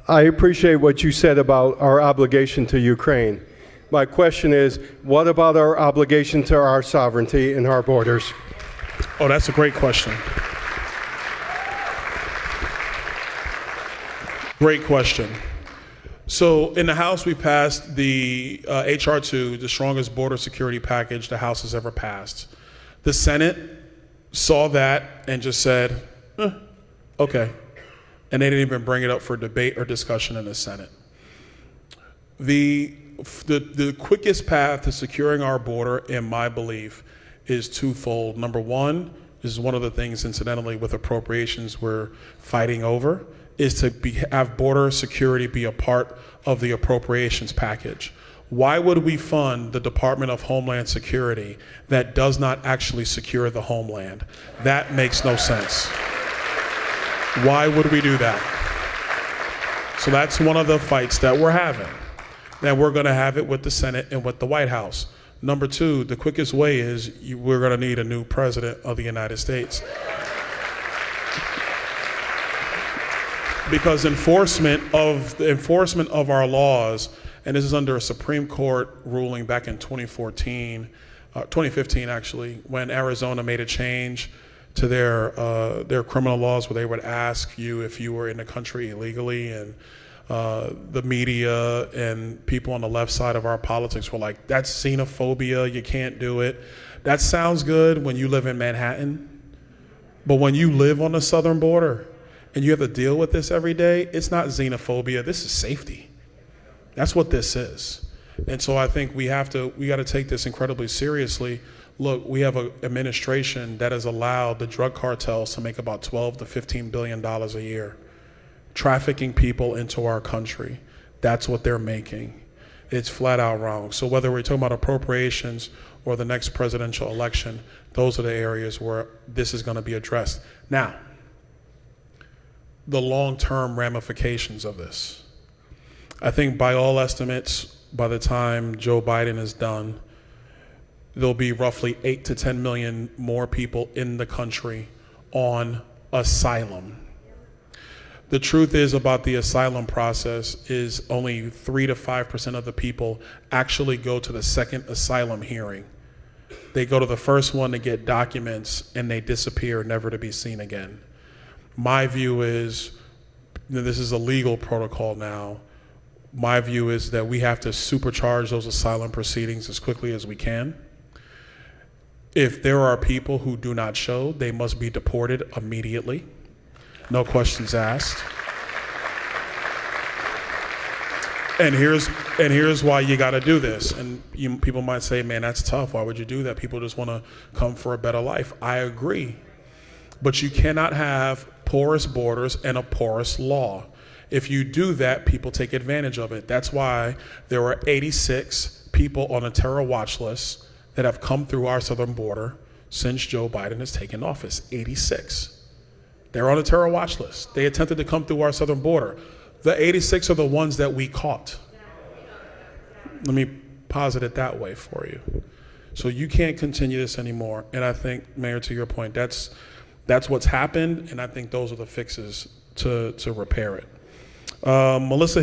I appreciate what you said about our obligation to Ukraine. My question is, what about our obligation to our sovereignty and our borders? Oh, that's a great question. Great question. So in the House, we passed the H.R. 2, the strongest border security package the House has ever passed. The Senate saw that and just said, okay. And they didn't even bring it up for debate or discussion in the Senate. The quickest path to securing our border, in my belief, is twofold. Number one, this is one of the things, incidentally, with appropriations we're fighting over, is to have border security be a part of the appropriations package. Why would we fund the Department of Homeland Security that does not actually secure the homeland? That makes no sense. Why would we do that? So that's one of the fights that we're having. And we're gonna have it with the Senate and with the White House. Number two, the quickest way is we're gonna need a new president of the United States. Because enforcement of our laws, and this is under a Supreme Court ruling back in 2015 actually, when Arizona made a change to their criminal laws where they would ask you if you were in the country illegally, and the media and people on the left side of our politics were like, that's xenophobia, you can't do it. That sounds good when you live in Manhattan, but when you live on the southern border and you have to deal with this every day, it's not xenophobia, this is safety. That's what this is. And so I think we got to take this incredibly seriously. Look, we have an administration that has allowed the drug cartels to make about $12 to $15 billion a year, trafficking people into our country. That's what they're making. It's flat out wrong. So whether we're talking about appropriations or the next presidential election, those are the areas where this is going to be addressed. Now, the long-term ramifications of this. I think by all estimates, by the time Joe Biden is done, there'll be roughly 8 to 10 million more people in the country on asylum. The truth is about the asylum process is only 3 to 5% of the people actually go to the second asylum hearing. They go to the first one to get documents and they disappear, never to be seen again. My view is, this is a legal protocol now. My view is that we have to supercharge those asylum proceedings as quickly as we can. If there are people who do not show, they must be deported immediately. No questions asked. And here's why you got to do this. And people might say, man, that's tough. Why would you do that? People just want to come for a better life. I agree. But you cannot have porous borders and a porous law. If you do that, people take advantage of it. That's why there are 86 people on a terror watch list that have come through our southern border since Joe Biden has taken office. 86. They're on a terror watch list. They attempted to come through our southern border. The 86 are the ones that we caught. Let me posit it that way for you. So you can't continue this anymore. And I think, Mayor, to your point, that's what's happened, and I think those are the fixes to repair it. Melissa